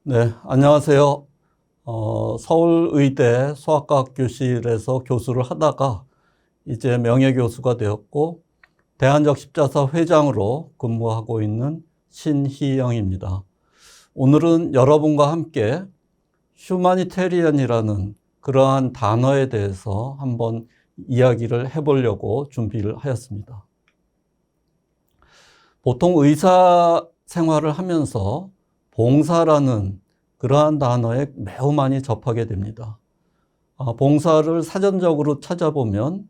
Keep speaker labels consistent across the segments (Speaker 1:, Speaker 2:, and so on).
Speaker 1: 네, 안녕하세요. 서울의대 소아과학 교실에서 교수를 하다가 이제 명예교수가 되었고 대한적 십자사 회장으로 근무하고 있는 신희영입니다. 오늘은 여러분과 함께 휴마니테리언이라는 그러한 단어에 대해서 한번 이야기를 해보려고 준비를 하였습니다. 보통 의사 생활을 하면서 봉사라는 그러한 단어에 매우 많이 접하게 됩니다. 봉사를 사전적으로 찾아보면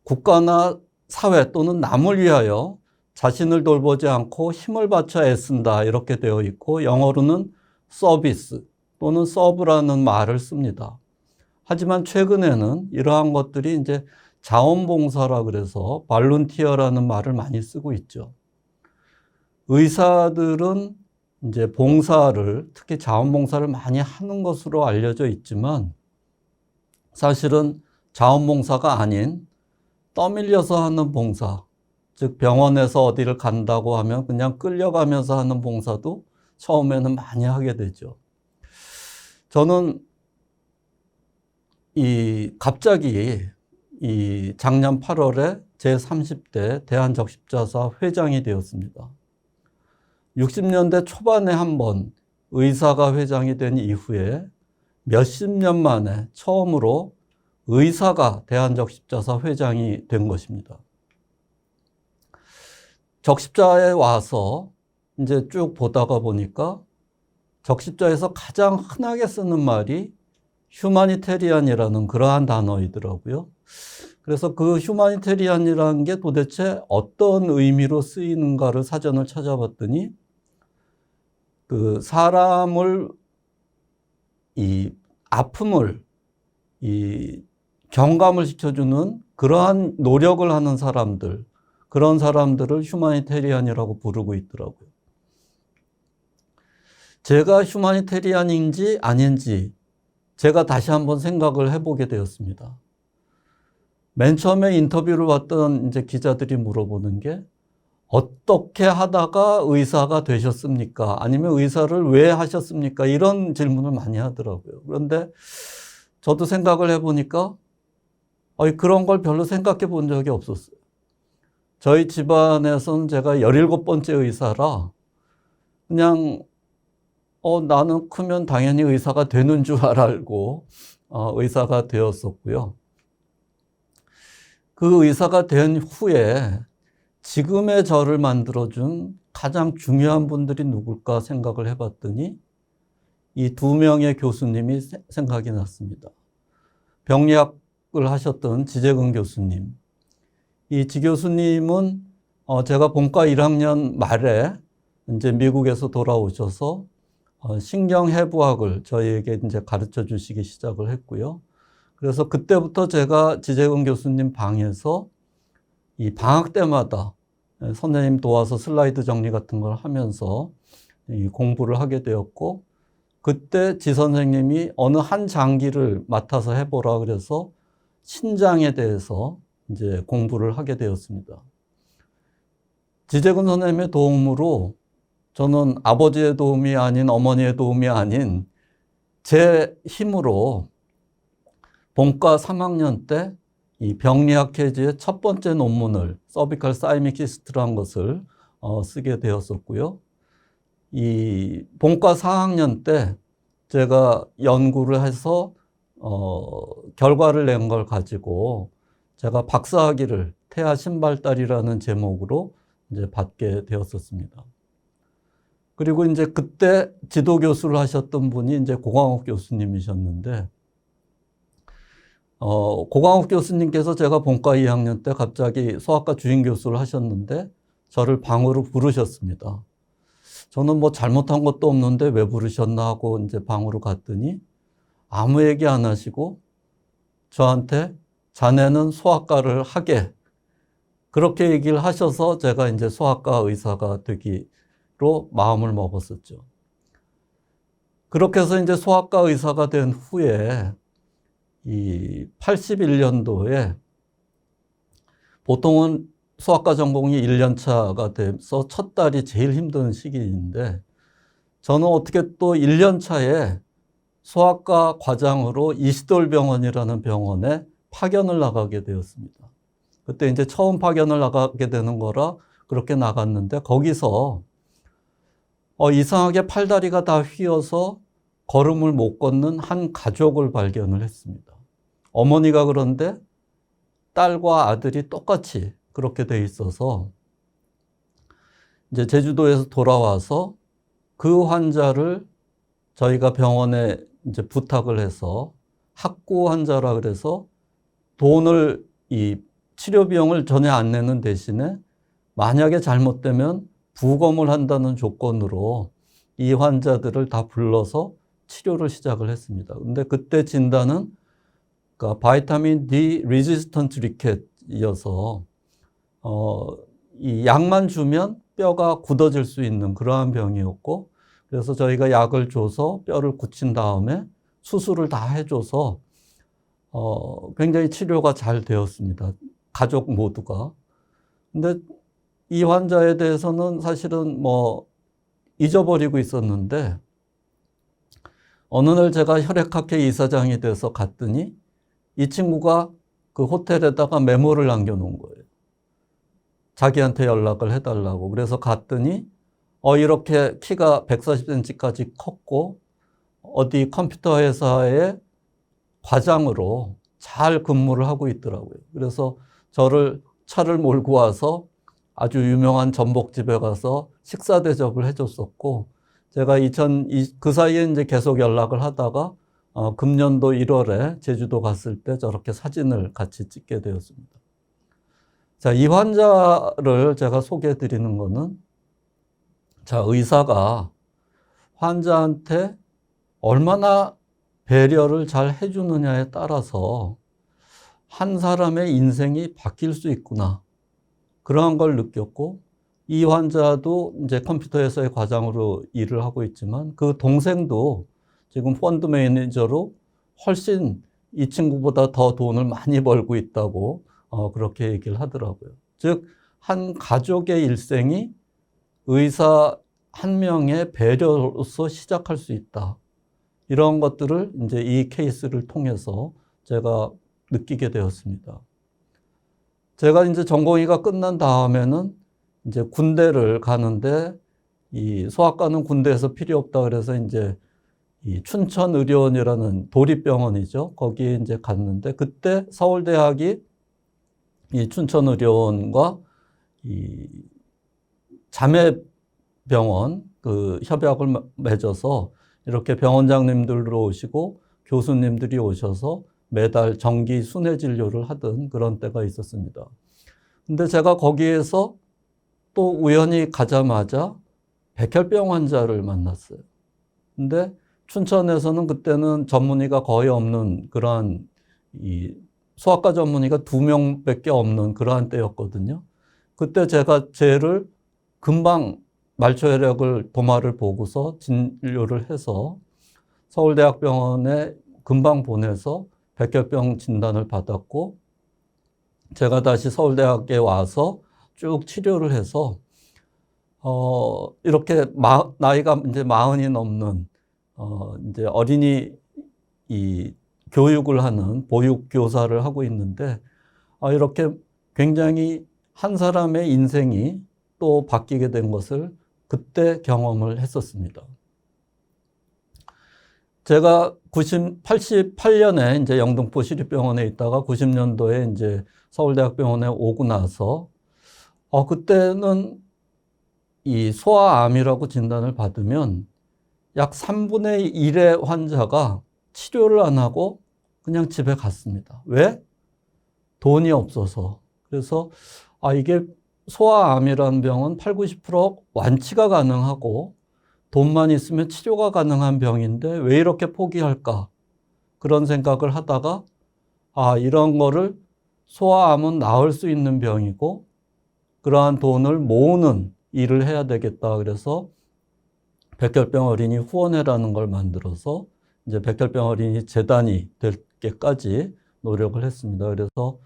Speaker 1: 국가나 사회 또는 남을 위하여 자신을 돌보지 않고 힘을 바쳐 애쓴다 이렇게 되어 있고 영어로는 서비스 또는 서브라는 말을 씁니다. 하지만 최근에는 이러한 것들이 이제 자원봉사라 그래서 발룬티어라는 말을 많이 쓰고 있죠. 의사들은 이제 봉사를 특히 자원봉사를 많이 하는 것으로 알려져 있지만 사실은 자원봉사가 아닌 떠밀려서 하는 봉사, 즉 병원에서 어디를 간다고 하면 그냥 끌려가면서 하는 봉사도 처음에는 많이 하게 되죠. 저는 갑자기 작년 8월에 제30대 대한적십자사 회장이 되었습니다. 60년대 초반에 한번 의사가 회장이 된 이후에 몇십 년 만에 처음으로 의사가 대한적십자사 회장이 된 것입니다. 적십자에 와서 이제 쭉 보다가 보니까 적십자에서 가장 흔하게 쓰는 말이 휴마니테리안이라는 그러한 단어이더라고요. 그래서 그 휴마니테리안이라는 게 도대체 어떤 의미로 쓰이는가를 사전을 찾아봤더니 그 사람을 아픔을 경감을 시켜주는 그러한 노력을 하는 사람들, 그런 사람들을 휴마니테리안이라고 부르고 있더라고요. 제가 휴마니테리안인지 아닌지 제가 다시 한번 생각을 해보게 되었습니다. 맨 처음에 인터뷰를 봤던 이제 기자들이 물어보는 게 어떻게 하다가 의사가 되셨습니까? 아니면 의사를 왜 하셨습니까? 이런 질문을 많이 하더라고요. 그런데 저도 생각을 해보니까 그런 걸 별로 생각해 본 적이 없었어요. 저희 집안에서는 제가 17번째 의사라 그냥 나는 크면 당연히 의사가 되는 줄 알고 의사가 되었었고요. 그 의사가 된 후에 지금의 저를 만들어준 가장 중요한 분들이 누굴까 생각을 해봤더니 이 두 명의 교수님이 생각이 났습니다. 병리학을 하셨던 지재근 교수님. 이 지 교수님은 제가 본과 1학년 말에 이제 미국에서 돌아오셔서 신경해부학을 저희에게 이제 가르쳐 주시기 시작을 했고요. 그래서 그때부터 제가 지재근 교수님 방에서 이 방학 때마다 선생님 도와서 슬라이드 정리 같은 걸 하면서 공부를 하게 되었고, 그때 지 선생님이 어느 한 장기를 맡아서 해보라 그래서 신장에 대해서 이제 공부를 하게 되었습니다. 지재근 선생님의 도움으로 저는 아버지의 도움이 아닌 어머니의 도움이 아닌 제 힘으로 본과 3학년 때 이 병리학 케이지의 첫 번째 논문을 서비컬 사이믹 시스트라는 것을 쓰게 되었었고요. 이 본과 4학년 때 제가 연구를 해서 결과를 낸 걸 가지고 제가 박사학위를 태아 신발달이라는 제목으로 이제 받게 되었었습니다. 그리고 이제 그때 지도 교수를 하셨던 분이 이제 고광욱 교수님이셨는데, 고광욱 교수님께서 제가 본과 2학년 때 갑자기 소아과 주임 교수를 하셨는데 저를 방으로 부르셨습니다. 저는 뭐 잘못한 것도 없는데 왜 부르셨나 하고 이제 방으로 갔더니 아무 얘기 안 하시고 저한테 자네는 소아과를 하게, 그렇게 얘기를 하셔서 제가 이제 소아과 의사가 되기로 마음을 먹었었죠. 그렇게 해서 이제 소아과 의사가 된 후에 이 81년도에 보통은 소아과 전공이 1년 차가 돼서 첫 달이 제일 힘든 시기인데 저는 어떻게 또 1년 차에 소아과 과장으로 이시돌병원이라는 병원에 파견을 나가게 되었습니다. 그때 이제 처음 파견을 나가게 되는 거라 그렇게 나갔는데 거기서 이상하게 팔다리가 다 휘어서 걸음을 못 걷는 한 가족을 발견을 했습니다. 어머니가 그런데 딸과 아들이 똑같이 그렇게 돼 있어서 이제 제주도에서 돌아와서 그 환자를 저희가 병원에 이제 부탁을 해서 학구 환자라 그래서 돈을 이 치료 비용을 전혀 안 내는 대신에 만약에 잘못되면 부검을 한다는 조건으로 이 환자들을 다 불러서 치료를 시작을 했습니다. 근데 그때 진단은 그러니까 바이타민 D 레지스턴트 리켓이어서 이 약만 주면 뼈가 굳어질 수 있는 그러한 병이었고, 그래서 저희가 약을 줘서 뼈를 굳힌 다음에 수술을 다 해줘서 굉장히 치료가 잘 되었습니다. 가족 모두가. 근데 이 환자에 대해서는 사실은 뭐 잊어버리고 있었는데 어느 날 제가 혈액학회 이사장이 돼서 갔더니 이 친구가 그 호텔에다가 메모를 남겨놓은 거예요. 자기한테 연락을 해달라고. 그래서 갔더니 이렇게 키가 140cm까지 컸고 어디 컴퓨터 회사의 과장으로 잘 근무를 하고 있더라고요. 그래서 저를 차를 몰고 와서 아주 유명한 전복집에 가서 식사 대접을 해줬었고, 제가 그 사이에 이제 계속 연락을 하다가 금년도 1월에 제주도 갔을 때 저렇게 사진을 같이 찍게 되었습니다. 자, 이 환자를 제가 소개해 드리는 거는, 자, 의사가 환자한테 얼마나 배려를 잘 해주느냐에 따라서 한 사람의 인생이 바뀔 수 있구나. 그러한 걸 느꼈고, 이 환자도 이제 컴퓨터 회사의 과장으로 일을 하고 있지만 그 동생도 지금 펀드 매니저로 훨씬 이 친구보다 더 돈을 많이 벌고 있다고 그렇게 얘기를 하더라고요. 즉, 한 가족의 일생이 의사 한 명의 배려로서 시작할 수 있다. 이런 것들을 이제 이 케이스를 통해서 제가 느끼게 되었습니다. 제가 이제 전공의가 끝난 다음에는 이제 군대를 가는데 이 소아과는 군대에서 필요 없다 그래서 이제 이 춘천의료원이라는 도립병원이죠. 거기에 이제 갔는데 그때 서울대학이 이 춘천의료원과 이 자매병원 그 협약을 맺어서 이렇게 병원장님들 오시고 교수님들이 오셔서 매달 정기 순회 진료를 하던 그런 때가 있었습니다. 근데 제가 거기에서 또 우연히 가자마자 백혈병 환자를 만났어요. 근데 춘천에서는 그때는 전문의가 거의 없는 그러한 이 소아과 전문의가 2명밖에 없는 그러한 때였거든요. 그때 제가 쟤를 금방 말초혈액을 도마를 보고서 진료를 해서 서울대학병원에 금방 보내서 백혈병 진단을 받았고, 제가 다시 서울대학에 와서 쭉 치료를 해서 이렇게 나이가 이제 40이 넘는 이제 어린이 이 교육을 하는 보육 교사를 하고 있는데 이렇게 굉장히 한 사람의 인생이 또 바뀌게 된 것을 그때 경험을 했었습니다. 제가 88년에 이제 영등포 시립병원에 있다가 90년도에 이제 서울대학병원에 오고 나서 그때는 이 소아암이라고 진단을 받으면 약 3분의 1의 환자가 치료를 안 하고 그냥 집에 갔습니다. 왜? 돈이 없어서. 그래서 이게 소아암이라는 병은 80, 90% 완치가 가능하고 돈만 있으면 치료가 가능한 병인데 왜 이렇게 포기할까? 그런 생각을 하다가 이런 거를 소아암은 나을 수 있는 병이고 그러한 돈을 모으는 일을 해야 되겠다. 그래서 백혈병 어린이 후원회라는 걸 만들어서 이제 백혈병 어린이 재단이 될 때까지 노력을 했습니다. 그래서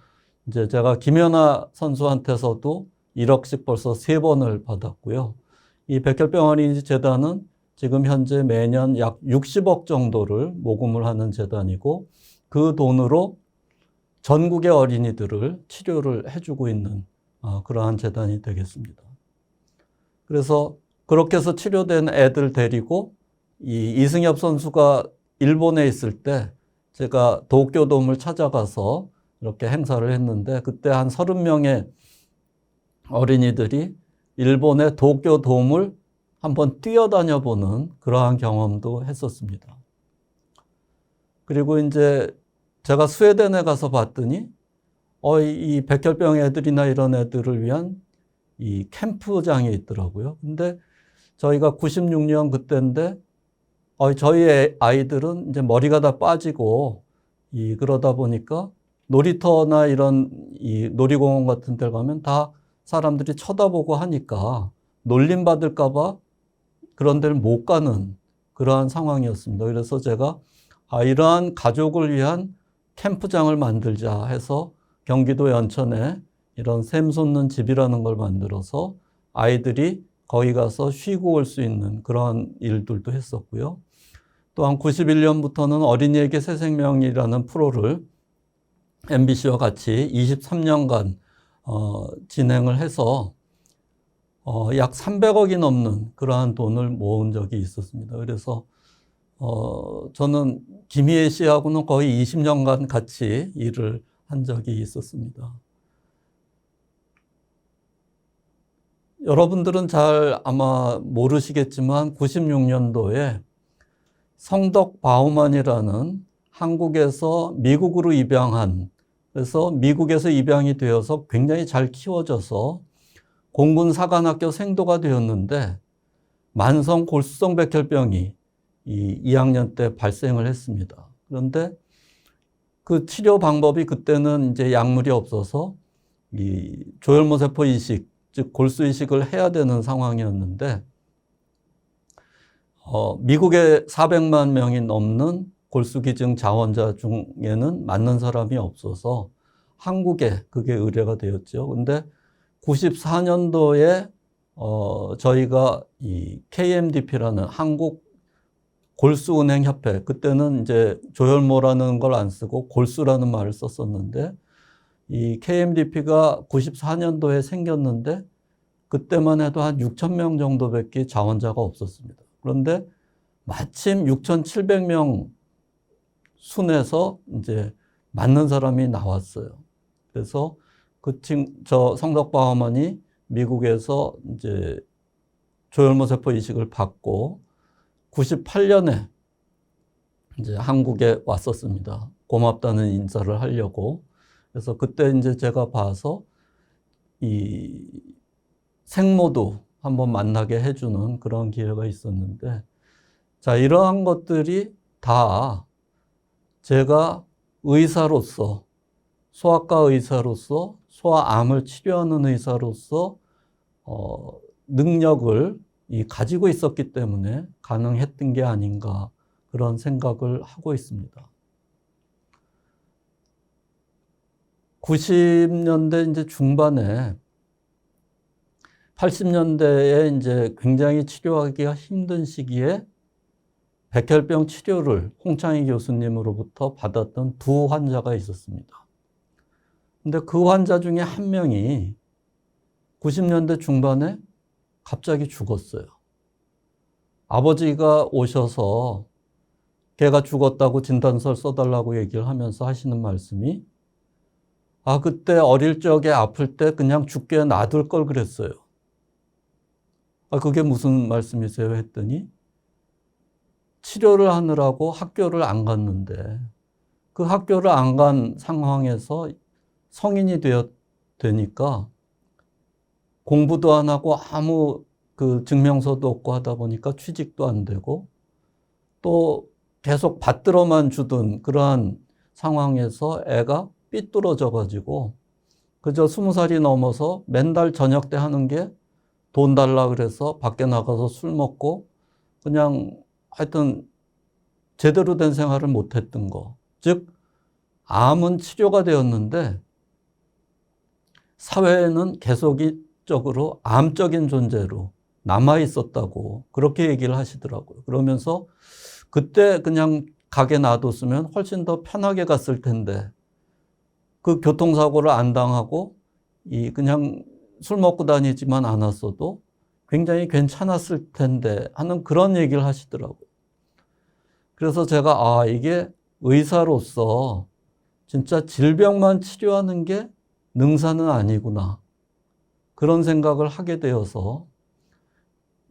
Speaker 1: 이제 제가 김연아 선수한테서도 1억씩 벌써 3번을 받았고요. 이 백혈병 어린이 재단은 지금 현재 매년 약 60억 정도를 모금을 하는 재단이고 그 돈으로 전국의 어린이들을 치료를 해주고 있는 그러한 재단이 되겠습니다. 그래서 그렇게 해서 치료된 애들 데리고 이 이승엽 선수가 일본에 있을 때 제가 도쿄돔을 찾아가서 이렇게 행사를 했는데 그때 한 30명의 어린이들이 일본의 도쿄돔을 한번 뛰어다녀 보는 그러한 경험도 했었습니다. 그리고 이제 제가 스웨덴에 가서 봤더니 이 백혈병 애들이나 이런 애들을 위한 이 캠프장이 있더라고요. 근데 저희가 96년 그때인데 저희 아이들은 이제 머리가 다 빠지고 그러다 보니까 놀이터나 이런 이 놀이공원 같은 데 가면 다 사람들이 쳐다보고 하니까 놀림 받을까 봐 그런 데를 못 가는 그러한 상황이었습니다. 그래서 제가 이러한 가족을 위한 캠프장을 만들자 해서 경기도 연천에 이런 샘솟는 집이라는 걸 만들어서 아이들이 거기 가서 쉬고 올 수 있는 그런 일들도 했었고요. 또한 91년부터는 어린이에게 새 생명이라는 프로를 MBC와 같이 23년간 진행을 해서 약 300억이 넘는 그러한 돈을 모은 적이 있었습니다. 그래서 저는 김희애 씨하고는 거의 20년간 같이 일을 한 적이 있었습니다. 여러분들은 잘 아마 모르시겠지만 96년도에 성덕 바우만이라는 한국에서 미국으로 입양한, 그래서 미국에서 입양이 되어서 굉장히 잘 키워져서 공군 사관학교 생도가 되었는데 만성 골수성 백혈병이 2학년 때 발생을 했습니다. 그런데 그 치료 방법이 그때는 이제 약물이 없어서 이 조혈모 세포 이식, 즉 골수 이식을 해야 되는 상황이었는데 미국에 400만 명이 넘는 골수기증 자원자 중에는 맞는 사람이 없어서 한국에 그게 의뢰가 되었죠. 근데 94년도에 저희가 이 KMDP라는 한국 골수은행협회, 그때는 이제 조혈모라는 걸 안 쓰고 골수라는 말을 썼었는데 이 KMDP가 94년도에 생겼는데 그때만 해도 한 6,000명 정도밖에 자원자가 없었습니다. 그런데 마침 6,700명 순에서 이제 맞는 사람이 나왔어요. 그래서 저 성덕바우만이 미국에서 이제 조혈모 세포 이식을 받고 98년에 이제 한국에 왔었습니다. 고맙다는 인사를 하려고. 그래서 그때 이제 제가 봐서 이 생모도 한번 만나게 해주는 그런 기회가 있었는데, 자, 이러한 것들이 다 제가 의사로서, 소아과 의사로서, 소아암을 치료하는 의사로서 능력을 가지고 있었기 때문에 가능했던 게 아닌가 그런 생각을 하고 있습니다. 90년대 이제 중반에 80년대에 이제 굉장히 치료하기가 힘든 시기에 백혈병 치료를 홍창희 교수님으로부터 받았던 두 환자가 있었습니다. 근데 그 환자 중에 한 명이 90년대 중반에 갑자기 죽었어요. 아버지가 오셔서 걔가 죽었다고 진단서를 써달라고 얘기를 하면서 하시는 말씀이 그때 어릴 적에 아플 때 그냥 죽게 놔둘 걸 그랬어요. 그게 무슨 말씀이세요? 했더니 치료를 하느라고 학교를 안 갔는데 그 학교를 안 간 상황에서 성인이 되니까 공부도 안 하고 아무 그 증명서도 없고 하다 보니까 취직도 안 되고 또 계속 받들어만 주던 그러한 상황에서 애가 삐뚤어져 가지고 그저 20살이 넘어서 맨날 저녁 때 하는 게 돈 달라 그래서 밖에 나가서 술 먹고 그냥 하여튼 제대로 된 생활을 못 했던 거. 즉 암은 치료가 되었는데 사회에는 계속적으로 암적인 존재로 남아 있었다고 그렇게 얘기를 하시더라고요. 그러면서 그때 그냥 가게 놔뒀으면 훨씬 더 편하게 갔을 텐데 그 교통사고를 안 당하고 그냥 술 먹고 다니지만 않았어도 굉장히 괜찮았을 텐데 하는 그런 얘기를 하시더라고요. 그래서 제가 이게 의사로서 진짜 질병만 치료하는 게 능사는 아니구나. 그런 생각을 하게 되어서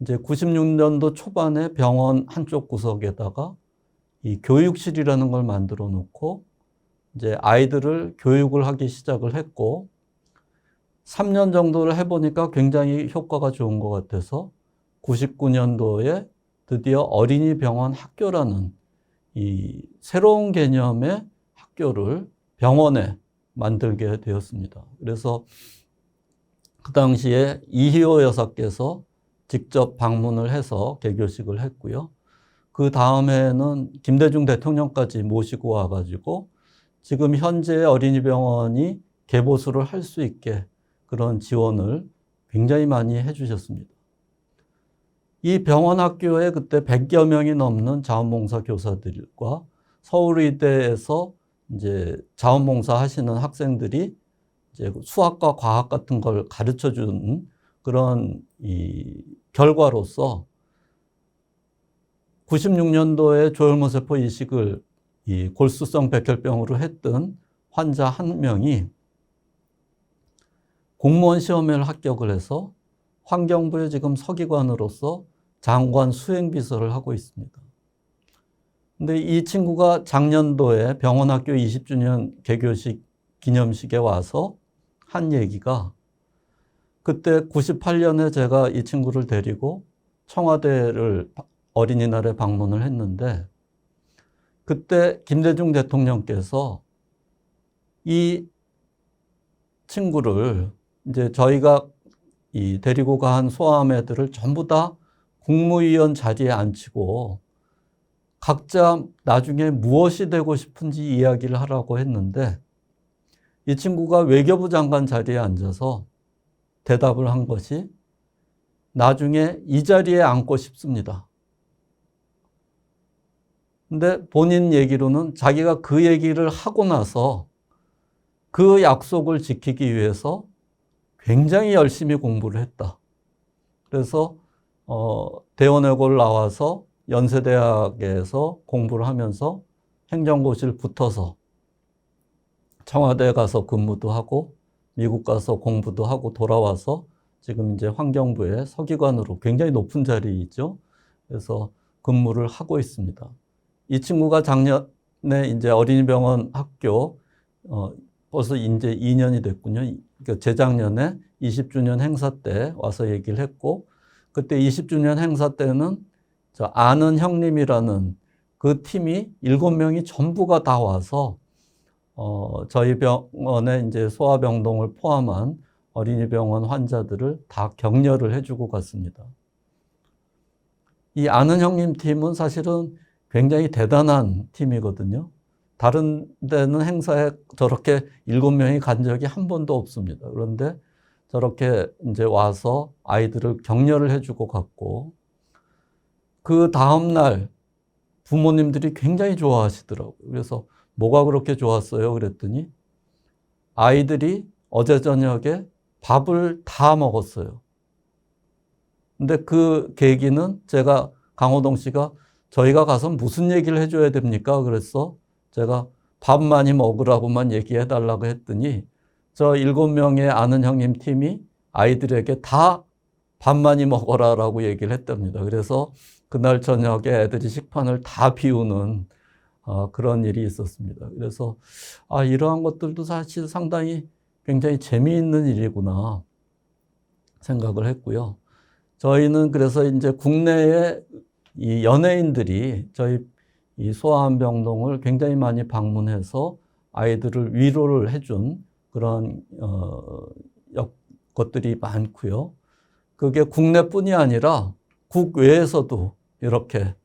Speaker 1: 이제 96년도 초반에 병원 한쪽 구석에다가 이 교육실이라는 걸 만들어 놓고 이제 아이들을 교육을 하기 시작을 했고 3년 정도를 해보니까 굉장히 효과가 좋은 것 같아서 99년도에 드디어 어린이 병원 학교라는 이 새로운 개념의 학교를 병원에 만들게 되었습니다. 그래서 그 당시에 이희호 여사께서 직접 방문을 해서 개교식을 했고요. 그 다음에는 김대중 대통령까지 모시고 와가지고 지금 현재 어린이병원이 개보수를 할 수 있게 그런 지원을 굉장히 많이 해주셨습니다. 이 병원 학교에 그때 100여 명이 넘는 자원봉사 교사들과 서울의대에서 이제 자원봉사 하시는 학생들이 이제 수학과 과학 같은 걸 가르쳐 준 그런 결과로서 96년도에 조혈모세포 이식을 골수성 백혈병으로 했던 환자 한 명이 공무원 시험에 합격을 해서 환경부에 지금 서기관으로서 장관 수행비서를 하고 있습니다. 근데 이 친구가 작년도에 병원학교 20주년 개교식 기념식에 와서 한 얘기가 그때 98년에 제가 이 친구를 데리고 청와대를 어린이날에 방문을 했는데 그때 김대중 대통령께서 이 친구를 이제 저희가 데리고 간 소아암 애들을 전부 다 국무위원 자리에 앉히고 각자 나중에 무엇이 되고 싶은지 이야기를 하라고 했는데 이 친구가 외교부 장관 자리에 앉아서 대답을 한 것이 나중에 이 자리에 앉고 싶습니다. 근데 본인 얘기로는 자기가 그 얘기를 하고 나서 그 약속을 지키기 위해서 굉장히 열심히 공부를 했다. 그래서 대원외고를 나와서 연세대학에서 공부를 하면서 행정고시를 붙어서 청와대에 가서 근무도 하고 미국 가서 공부도 하고 돌아와서 지금 이제 환경부의 서기관으로 굉장히 높은 자리에 있죠. 그래서 근무를 하고 있습니다. 이 친구가 작년에 이제 어린이병원 학교 벌써 이제 2년이 됐군요. 그러니까 재작년에 20주년 행사 때 와서 얘기를 했고 그때 20주년 행사 때는 저 아는 형님이라는 그 팀이 7명이 전부가 다 와서 저희 병원에 이제 소아병동을 포함한 어린이병원 환자들을 다 격려를 해주고 갔습니다. 이 아는 형님 팀은 사실은 굉장히 대단한 팀이거든요. 다른 데는 행사에 저렇게 7명이 간 적이 한 번도 없습니다. 그런데 저렇게 이제 와서 아이들을 격려를 해주고 갔고, 그 다음날 부모님들이 굉장히 좋아하시더라고요. 그래서 뭐가 그렇게 좋았어요? 그랬더니 아이들이 어제 저녁에 밥을 다 먹었어요. 근데 그 계기는 제가 강호동 씨가 저희가 가서 무슨 얘기를 해줘야 됩니까? 그래서 제가 밥 많이 먹으라고만 얘기해 달라고 했더니 저 7명의 아는 형님 팀이 아이들에게 다 밥 많이 먹어라라고 얘기를 했답니다. 그래서 그날 저녁에 애들이 식판을 다 비우는 그런 일이 있었습니다. 그래서 이러한 것들도 사실 상당히 굉장히 재미있는 일이구나 생각을 했고요. 저희는 그래서 이제 국내에 이 연예인들이 저희 이 소아암 병동을 굉장히 많이 방문해서 아이들을 위로를 해준 그런 것들이 많고요. 그게 국내뿐이 아니라 국외에서도 이렇게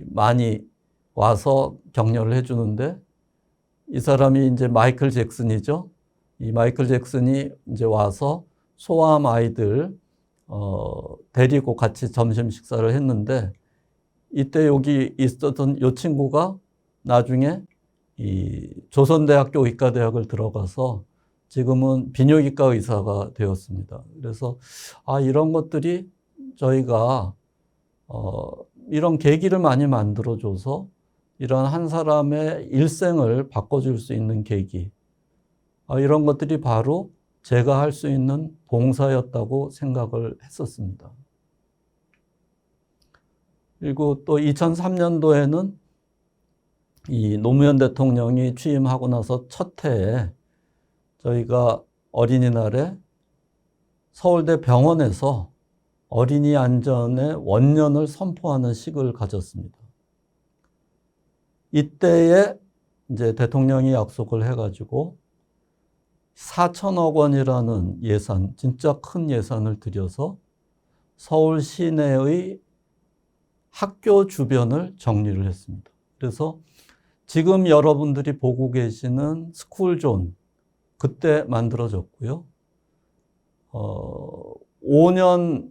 Speaker 1: 많이 와서 격려를 해주는데 이 사람이 이제 마이클 잭슨이죠. 이 마이클 잭슨이 이제 와서 소아암 아이들 데리고 같이 점심 식사를 했는데, 이때 여기 있었던 이 친구가 나중에 이 조선대학교 의과대학을 들어가서 지금은 비뇨기과 의사가 되었습니다. 그래서 이런 것들이 저희가 이런 계기를 많이 만들어줘서 이런 한 사람의 일생을 바꿔줄 수 있는 계기, 이런 것들이 바로 제가 할 수 있는 봉사였다고 생각을 했었습니다. 그리고 또 2003년도에는 이 노무현 대통령이 취임하고 나서 첫 해에 저희가 어린이날에 서울대 병원에서 어린이 안전의 원년을 선포하는 식을 가졌습니다. 이때에 이제 대통령이 약속을 해가지고 4천억 원이라는 예산, 진짜 큰 예산을 들여서 서울 시내의 학교 주변을 정리를 했습니다. 그래서 지금 여러분들이 보고 계시는 스쿨존, 그때 만들어졌고요. 5년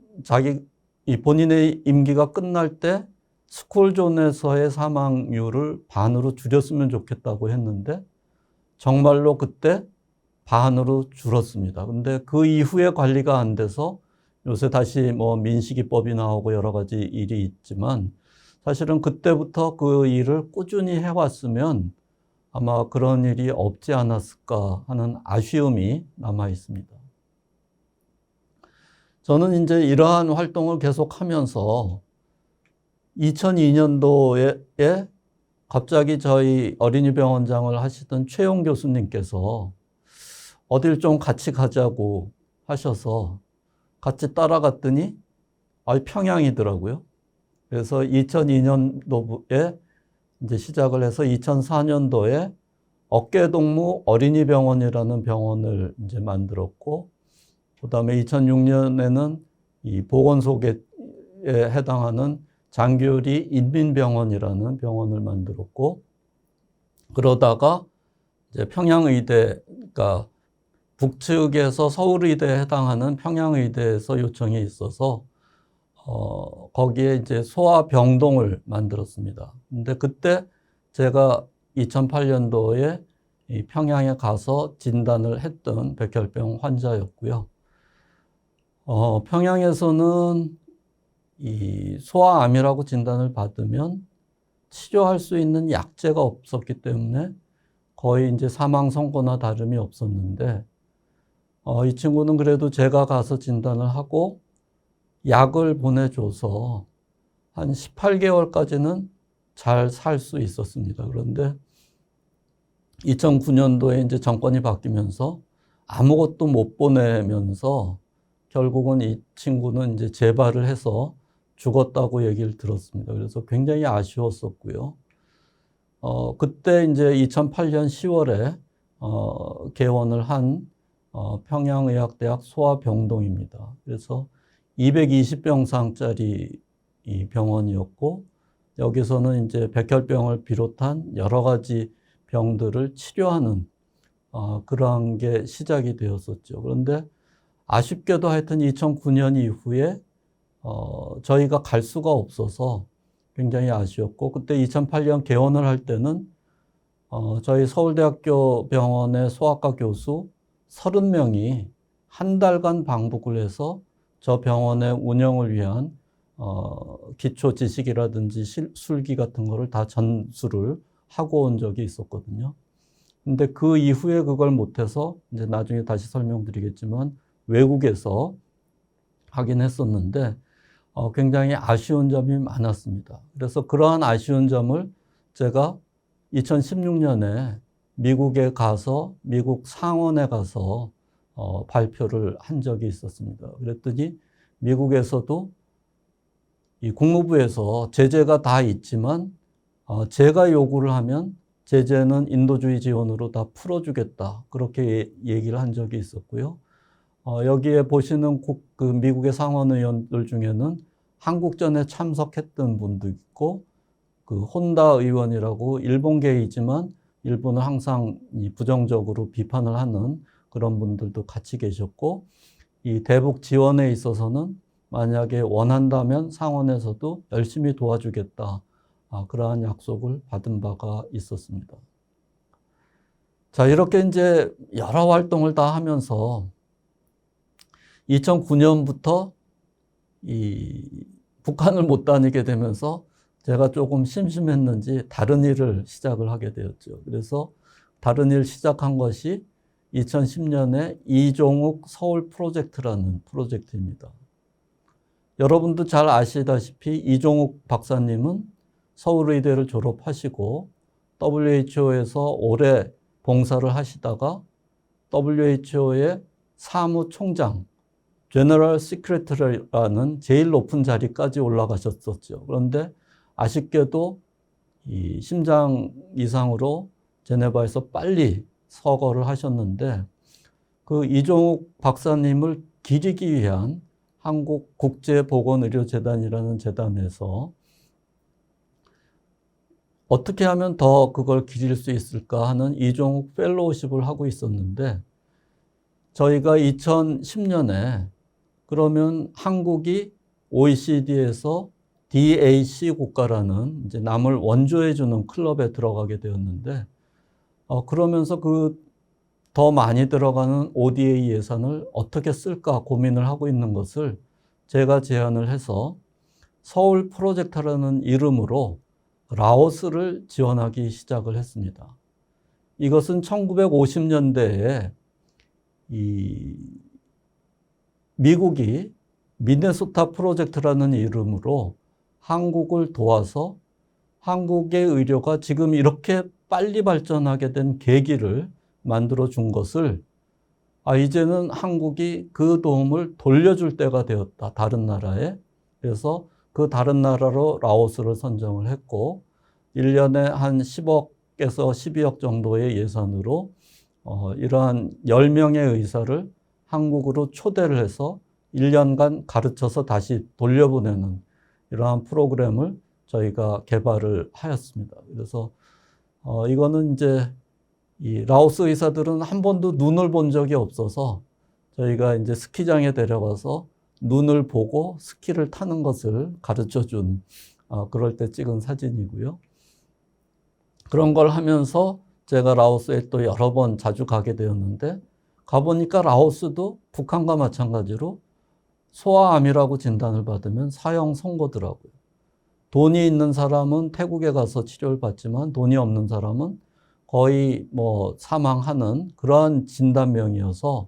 Speaker 1: 본인의 임기가 끝날 때 스쿨존에서의 사망률을 반으로 줄였으면 좋겠다고 했는데 정말로 그때 반으로 줄었습니다. 근데 그 이후에 관리가 안 돼서 요새 다시 민식이법이 나오고 여러 가지 일이 있지만 사실은 그때부터 그 일을 꾸준히 해왔으면 아마 그런 일이 없지 않았을까 하는 아쉬움이 남아 있습니다. 저는 이제 이러한 활동을 계속하면서 2002년도에 갑자기 저희 어린이병원장을 하시던 최용 교수님께서 어딜 좀 같이 가자고 하셔서 같이 따라갔더니 평양이더라고요. 그래서 2002년도에 이제 시작을 해서 2004년도에 어깨동무 어린이병원이라는 병원을 이제 만들었고, 그 다음에 2006년에는 이 보건소에 해당하는 장교리 인민병원이라는 병원을 만들었고, 그러다가 이제 평양의대, 그러니까 북측에서 서울의대에 해당하는 평양의대에서 요청이 있어서 거기에 이제 소아병동을 만들었습니다. 근데 그때 제가 2008년도에 이 평양에 가서 진단을 했던 백혈병 환자였고요. 평양에서는 이 소아암이라고 진단을 받으면 치료할 수 있는 약제가 없었기 때문에 거의 이제 사망 선고나 다름이 없었는데, 이 친구는 그래도 제가 가서 진단을 하고 약을 보내줘서 한 18개월까지는 잘 살 수 있었습니다. 그런데 2009년도에 이제 정권이 바뀌면서 아무것도 못 보내면서 결국은 이 친구는 이제 재발을 해서 죽었다고 얘기를 들었습니다. 그래서 굉장히 아쉬웠었고요. 그때 이제 2008년 10월에 개원을 한 평양의학대학 소아병동입니다. 그래서 220병상짜리 이 병원이었고, 여기서는 이제 백혈병을 비롯한 여러 가지 병들을 치료하는 그러한 게 시작이 되었었죠. 그런데 아쉽게도 하여튼 2009년 이후에 저희가 갈 수가 없어서 굉장히 아쉬웠고, 그때 2008년 개원을 할 때는 저희 서울대학교 병원의 소아과 교수 30명이 한 달간 방북을 해서 저 병원의 운영을 위한 기초 지식이라든지 술기 같은 거를 다 전수를 하고 온 적이 있었거든요. 근데 그 이후에 그걸 못해서 이제 나중에 다시 설명드리겠지만 외국에서 하긴 했었는데 굉장히 아쉬운 점이 많았습니다. 그래서 그러한 아쉬운 점을 제가 2016년에 미국에 가서 미국 상원에 가서 발표를 한 적이 있었습니다. 그랬더니 미국에서도 이 국무부에서 제재가 다 있지만 제가 요구를 하면 제재는 인도주의 지원으로 다 풀어주겠다, 그렇게 얘기를 한 적이 있었고요. 여기에 보시는 그 미국의 상원 의원들 중에는 한국전에 참석했던 분도 있고, 그 혼다 의원이라고 일본계이지만 일본을 항상 부정적으로 비판을 하는 그런 분들도 같이 계셨고, 이 대북 지원에 있어서는 만약에 원한다면 상원에서도 열심히 도와주겠다. 그러한 약속을 받은 바가 있었습니다. 자, 이렇게 이제 여러 활동을 다 하면서 2009년부터 이 북한을 못 다니게 되면서 제가 조금 심심했는지 다른 일을 시작을 하게 되었죠. 그래서 다른 일 시작한 것이 2010년에 이종욱 서울 프로젝트라는 프로젝트입니다. 여러분도 잘 아시다시피 이종욱 박사님은 서울의대를 졸업하시고 WHO에서 오래 봉사를 하시다가 WHO의 사무총장, 제너럴 시크레터리라는 제일 높은 자리까지 올라가셨었죠. 그런데 아쉽게도 이 심장 이상으로 제네바에서 빨리 서거를 하셨는데 그 이종욱 박사님을 기리기 위한 한국국제보건의료재단이라는 재단에서 어떻게 하면 더 그걸 기릴 수 있을까 하는 이종욱 펠로우십을 하고 있었는데 저희가 2010년에 그러면 한국이 OECD에서 DAC 국가라는 이제 남을 원조해주는 클럽에 들어가게 되었는데 그러면서 그 더 많이 들어가는 ODA 예산을 어떻게 쓸까 고민을 하고 있는 것을 제가 제안을 해서 서울 프로젝트라는 이름으로 라오스를 지원하기 시작을 했습니다. 이것은 1950년대에 이 미국이 미네소타 프로젝트라는 이름으로 한국을 도와서 한국의 의료가 지금 이렇게 빨리 발전하게 된 계기를 만들어 준 것을 이제는 한국이 그 도움을 돌려줄 때가 되었다. 다른 나라에. 그래서 그 다른 나라로 라오스를 선정을 했고 1년에 한 10억에서 12억 정도의 예산으로 이러한 10명의 의사를 한국으로 초대를 해서 1년간 가르쳐서 다시 돌려보내는 이러한 프로그램을 저희가 개발을 하였습니다. 그래서 이거는 이제 이 라오스 의사들은 한 번도 눈을 본 적이 없어서 저희가 이제 스키장에 데려가서 눈을 보고 스키를 타는 것을 가르쳐 준 그럴 때 찍은 사진이고요. 그런 걸 하면서 제가 라오스에 또 여러 번 자주 가게 되었는데 가보니까 라오스도 북한과 마찬가지로 소아암이라고 진단을 받으면 사형 선고더라고요. 돈이 있는 사람은 태국에 가서 치료를 받지만 돈이 없는 사람은 거의 사망하는 그러한 진단명이어서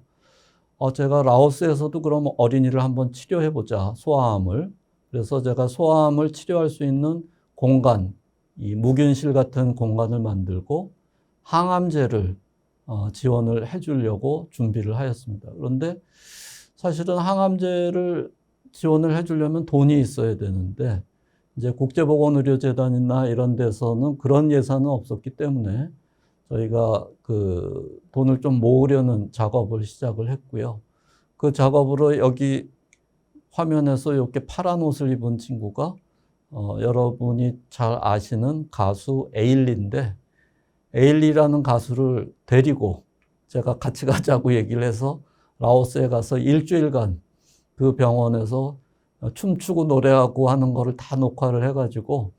Speaker 1: 제가 라오스에서도 그럼 어린이를 한번 치료해보자, 소아암을. 그래서 제가 소아암을 치료할 수 있는 공간, 이 무균실 같은 공간을 만들고 항암제를 지원을 해주려고 준비를 하였습니다. 그런데 사실은 항암제를 지원을 해주려면 돈이 있어야 되는데 이제 국제보건의료재단이나 이런 데서는 그런 예산은 없었기 때문에 저희가 그 돈을 좀 모으려는 작업을 시작을 했고요. 그 작업으로 여기 화면에서 이렇게 파란 옷을 입은 친구가 여러분이 잘 아시는 가수 에일리인데 에일리라는 가수를 데리고 제가 같이 가자고 얘기를 해서 라오스에 가서 일주일간 그 병원에서 춤추고 노래하고 하는 거를 다 녹화를 해가지고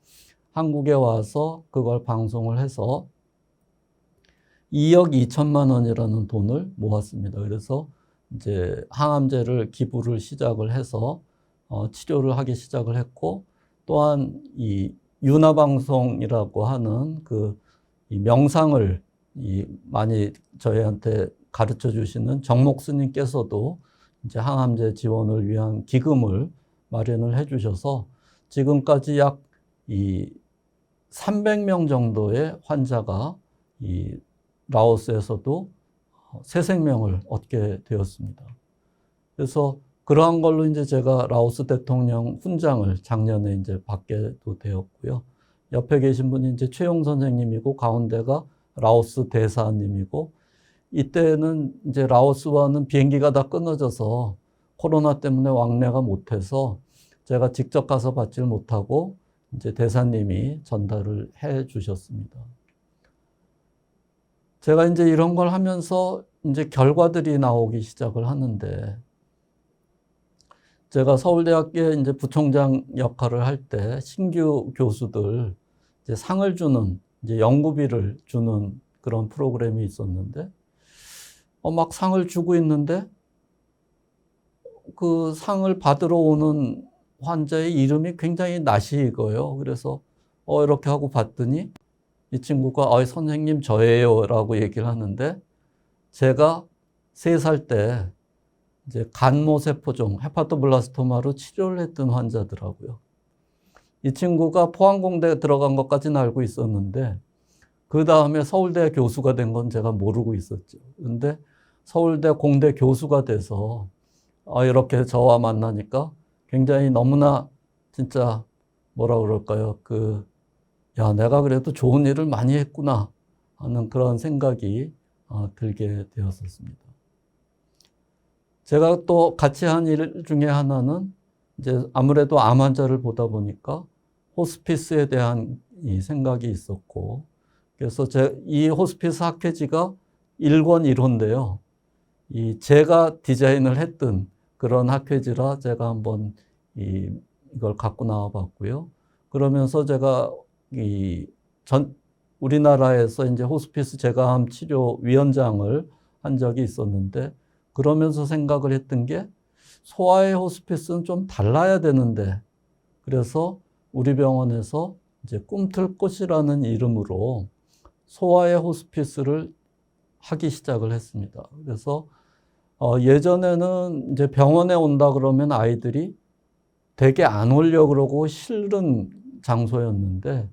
Speaker 1: 한국에 와서 그걸 방송을 해서 2억 2천만 원이라는 돈을 모았습니다. 그래서 이제 항암제를 기부를 시작을 해서 치료를 하기 시작을 했고 또한 이 윤화방송이라고 하는 이 명상을 많이 저희한테 가르쳐 주시는 정목 스님께서도 이제 항암제 지원을 위한 기금을 마련을 해 주셔서 지금까지 약 300명 정도의 환자가 이 라오스에서도 새 생명을 얻게 되었습니다. 그래서 그러한 걸로 이제 제가 라오스 대통령 훈장을 작년에 이제 받게도 되었고요. 옆에 계신 분이 이제 최용 선생님이고 가운데가 라오스 대사님이고 이때는 이제 라오스와는 비행기가 다 끊어져서 코로나 때문에 왕래가 못해서 제가 직접 가서 받지를 못하고 이제 대사님이 전달을 해 주셨습니다. 제가 이제 이런 걸 하면서 이제 결과들이 나오기 시작을 하는데 제가 서울대학교에 이제 부총장 역할을 할 때 신규 교수들 이제 상을 주는, 이제 연구비를 주는 그런 프로그램이 있었는데, 막 상을 주고 있는데, 그 상을 받으러 오는 환자의 이름이 굉장히 낯이 익어요. 그래서, 이렇게 하고 봤더니, 이 친구가, 선생님 저예요. 라고 얘기를 하는데, 제가 3살 때, 이제 간모세포종, 헤파토블라스토마로 치료를 했던 환자더라고요. 이 친구가 포항공대에 들어간 것까지는 알고 있었는데, 그 다음에 서울대 교수가 된 건 제가 모르고 있었죠. 근데 서울대 공대 교수가 돼서, 이렇게 저와 만나니까 굉장히 너무나 진짜 뭐라 그럴까요? 내가 그래도 좋은 일을 많이 했구나 하는 그런 생각이 들게 되었었습니다. 제가 또 같이 한 일 중에 하나는 이제 아무래도 암 환자를 보다 보니까 호스피스에 대한 이 생각이 있었고, 그래서 이 호스피스 학회지가 1권 1호인데요. 제가 디자인을 했던 그런 학회지라 제가 한번 이걸 갖고 나와 봤고요. 그러면서 제가 우리나라에서 이제 호스피스 제가암 치료 위원장을 한 적이 있었는데, 그러면서 생각을 했던 게 소아의 호스피스는 좀 달라야 되는데, 그래서 우리 병원에서 이제 꿈틀꽃이라는 이름으로 소아의 호스피스를 하기 시작을 했습니다. 그래서 예전에는 이제 병원에 온다 그러면 아이들이 되게 안 오려고 그러고 싫은 장소였는데,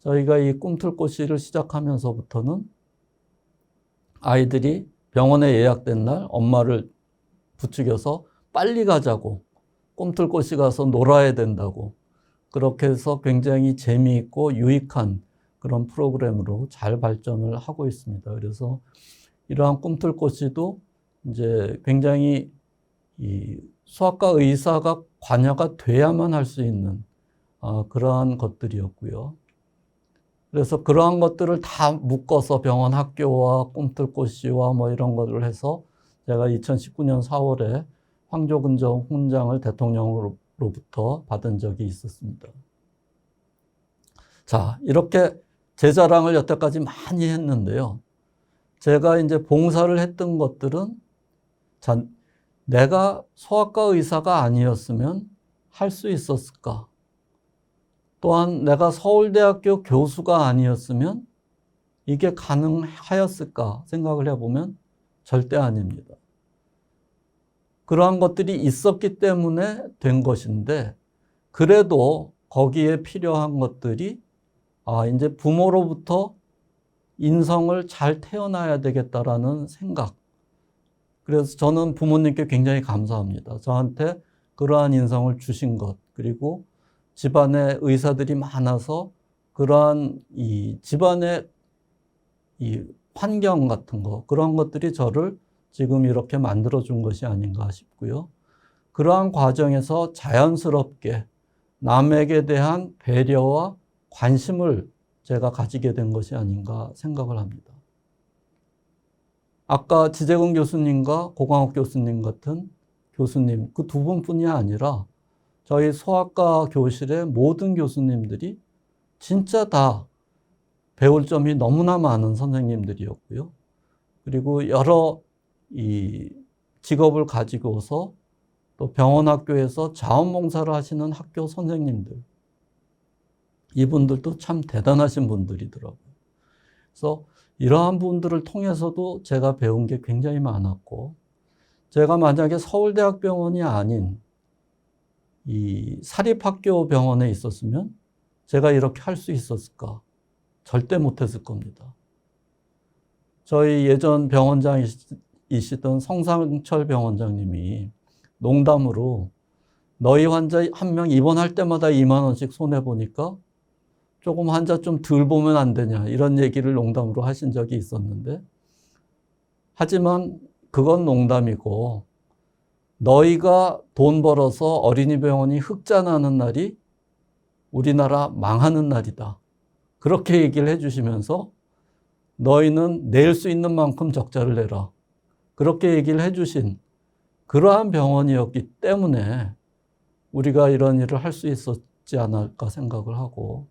Speaker 1: 저희가 이 꿈틀꽃이를 시작하면서부터는 아이들이 병원에 예약된 날 엄마를 부추겨서 빨리 가자고, 꿈틀꽃이 가서 놀아야 된다고, 그렇게 해서 굉장히 재미있고 유익한 그런 프로그램으로 잘 발전을 하고 있습니다. 그래서 이러한 꿈틀꽃이도 이제 굉장히 이 소아과 의사가 관여가 돼야만 할 수 있는 그러한 것들이었고요. 그래서 그러한 것들을 다 묶어서 병원 학교와 꿈틀꽃이와 뭐 이런 것을 해서 제가 2019년 4월에 황교근정 훈장을 대통령으로부터 받은 적이 있었습니다. 자, 이렇게 제 자랑을 여태까지 많이 했는데요. 제가 이제 봉사를 했던 것들은 내가 소아과 의사가 아니었으면 할 수 있었을까? 또한 내가 서울대학교 교수가 아니었으면 이게 가능하였을까 생각을 해보면 절대 아닙니다. 그러한 것들이 있었기 때문에 된 것인데, 그래도 거기에 필요한 것들이 이제 부모로부터 인성을 잘 태어나야 되겠다라는 생각. 그래서 저는 부모님께 굉장히 감사합니다. 저한테 그러한 인성을 주신 것, 그리고 집안에 의사들이 많아서 그러한 이 집안의 이 환경 같은 거, 그런 것들이 저를 지금 이렇게 만들어준 것이 아닌가 싶고요. 그러한 과정에서 자연스럽게 남에게 대한 배려와 관심을 제가 가지게 된 것이 아닌가 생각을 합니다. 아까 지재근 교수님과 고광욱 교수님 같은 교수님, 그 두 분뿐이 아니라 저희 소아과 교실의 모든 교수님들이 진짜 다 배울 점이 너무나 많은 선생님들이었고요. 그리고 여러 이 직업을 가지고서 또 병원 학교에서 자원봉사를 하시는 학교 선생님들, 이분들도 참 대단하신 분들이더라고요. 그래서 이러한 분들을 통해서도 제가 배운 게 굉장히 많았고, 제가 만약에 서울대학병원이 아닌 이 사립학교 병원에 있었으면 제가 이렇게 할 수 있었을까? 절대 못했을 겁니다. 저희 예전 병원장이시던 성상철 병원장님이 농담으로 너희 환자 한 명 입원할 때마다 2만 원씩 손해보니까 조금 환자 좀 덜 보면 안 되냐, 이런 얘기를 농담으로 하신 적이 있었는데, 하지만 그건 농담이고, 너희가 돈 벌어서 어린이병원이 흑자 나는 날이 우리나라 망하는 날이다, 그렇게 얘기를 해주시면서 너희는 낼 수 있는 만큼 적자를 내라, 그렇게 얘기를 해주신 그러한 병원이었기 때문에 우리가 이런 일을 할 수 있었지 않을까 생각을 하고,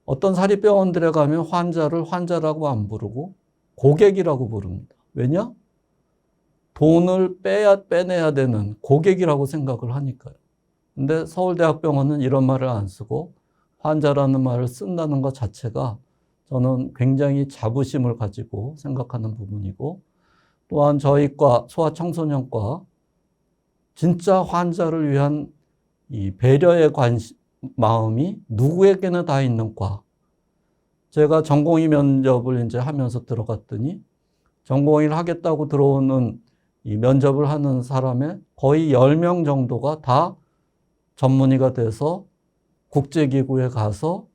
Speaker 1: 어떤 사립병원들에 가면 환자를 환자라고 안 부르고 고객이라고 부릅니다. 왜냐? 돈을 빼내야 되는 고객이라고 생각을 하니까요. 근데 서울대학병원은 이런 말을 안 쓰고 환자라는 말을 쓴다는 것 자체가 저는 굉장히 자부심을 가지고 생각하는 부분이고, 또한 저희 과, 소아청소년과 진짜 환자를 위한 이 배려의 마음이 누구에게나 다 있는 과. 제가 전공의 면접을 이제 하면서 들어갔더니 전공의를 하겠다고 들어오는 이 면접을 하는 사람의 거의 10명 정도가 다 전문의가 돼서 국제기구에 가서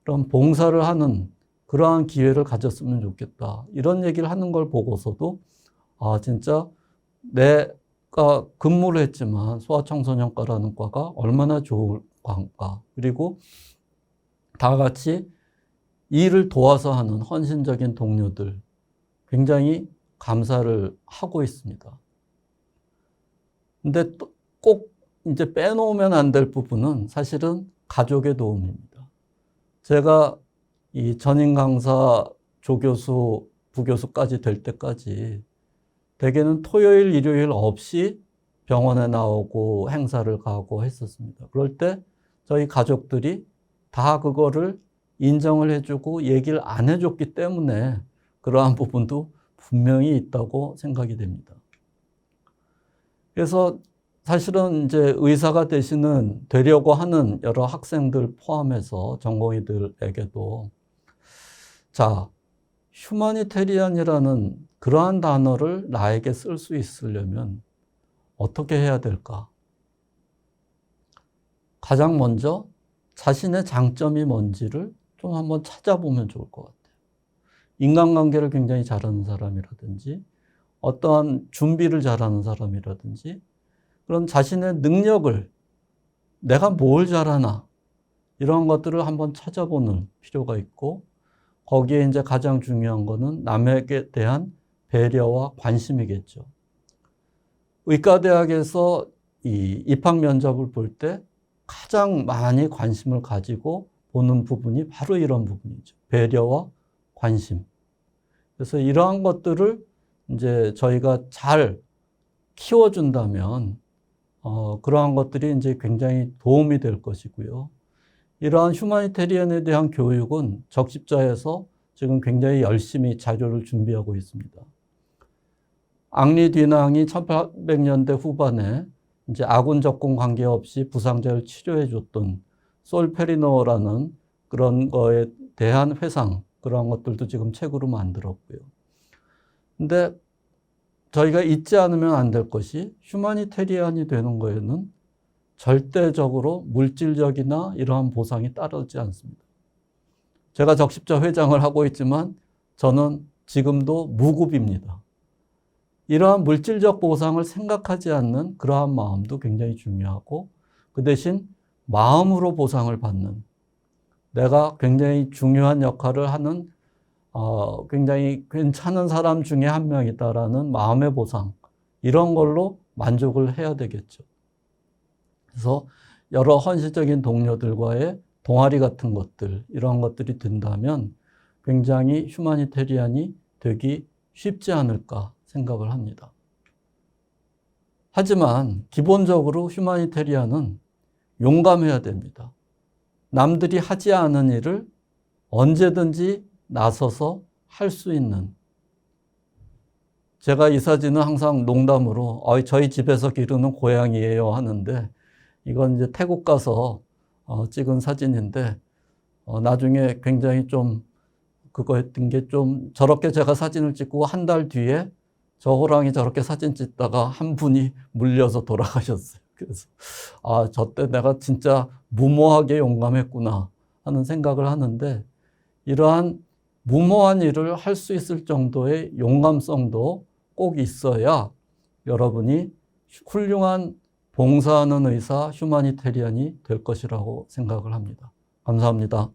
Speaker 1: 그런 봉사를 하는 그러한 기회를 가졌으면 좋겠다. 이런 얘기를 하는 걸 보고서도 진짜 내가 근무를 했지만 소아청소년과라는 과가 얼마나 좋을 과인가. 그리고 다 같이 일을 도와서 하는 헌신적인 동료들 굉장히 감사를 하고 있습니다. 근데 꼭 이제 빼놓으면 안 될 부분은 사실은 가족의 도움입니다. 제가 이 전임 강사, 조교수, 부교수까지 될 때까지 대개는 토요일, 일요일 없이 병원에 나오고 행사를 가고 했었습니다. 그럴 때 저희 가족들이 다 그거를 인정을 해주고 얘기를 안 해줬기 때문에 그러한 부분도 분명히 있다고 생각이 됩니다. 그래서 사실은 이제 의사가 되려고 하는 여러 학생들 포함해서 전공의들에게도 자, 휴머니테리안이라는 그러한 단어를 나에게 쓸 수 있으려면 어떻게 해야 될까? 가장 먼저 자신의 장점이 뭔지를 좀 한번 찾아보면 좋을 것 같아요. 인간관계를 굉장히 잘하는 사람이라든지 어떠한 준비를 잘하는 사람이라든지 그런 자신의 능력을 내가 뭘 잘하나 이런 것들을 한번 찾아보는 필요가 있고, 거기에 이제 가장 중요한 거는 남에게 대한 배려와 관심이겠죠. 의과대학에서 이 입학 면접을 볼 때 가장 많이 관심을 가지고 보는 부분이 바로 이런 부분이죠. 배려와 관심. 그래서 이러한 것들을 이제 저희가 잘 키워준다면 그러한 것들이 이제 굉장히 도움이 될 것이고요. 이러한 휴머니테리안에 대한 교육은 적십자에서 지금 굉장히 열심히 자료를 준비하고 있습니다. 앙리 듀낭이 1800년대 후반에 이제 아군 적군 관계없이 부상자를 치료해 줬던 솔페리노라는 그런 거에 대한 회상, 그런 것들도 지금 책으로 만들었고요. 근데 저희가 잊지 않으면 안 될 것이 휴머니테리안이 되는 거에는 절대적으로 물질적이나 이러한 보상이 따르지 않습니다. 제가 적십자 회장을 하고 있지만 저는 지금도 무급입니다. 이러한 물질적 보상을 생각하지 않는 그러한 마음도 굉장히 중요하고, 그 대신 마음으로 보상을 받는, 내가 굉장히 중요한 역할을 하는 굉장히 괜찮은 사람 중에 한 명이다라는 마음의 보상, 이런 걸로 만족을 해야 되겠죠. 그래서 여러 헌신적인 동료들과의 동아리 같은 것들, 이런 것들이 된다면 굉장히 휴머니테리안이 되기 쉽지 않을까 생각을 합니다. 하지만 기본적으로 휴머니테리안은 용감해야 됩니다. 남들이 하지 않은 일을 언제든지 나서서 할 수 있는. 제가 이 사진은 항상 농담으로 저희 집에서 기르는 고양이에요 하는데, 이건 이제 태국 가서 찍은 사진인데 나중에 굉장히 좀 그거 했던 게, 좀 저렇게 제가 사진을 찍고 한 달 뒤에 저 호랑이 저렇게 사진 찍다가 한 분이 물려서 돌아가셨어요. 그래서 저 때 내가 진짜 무모하게 용감했구나 하는 생각을 하는데, 이러한 무모한 일을 할 수 있을 정도의 용감성도 꼭 있어야 여러분이 훌륭한 봉사하는 의사, 휴머니테리안이 될 것이라고 생각을 합니다. 감사합니다.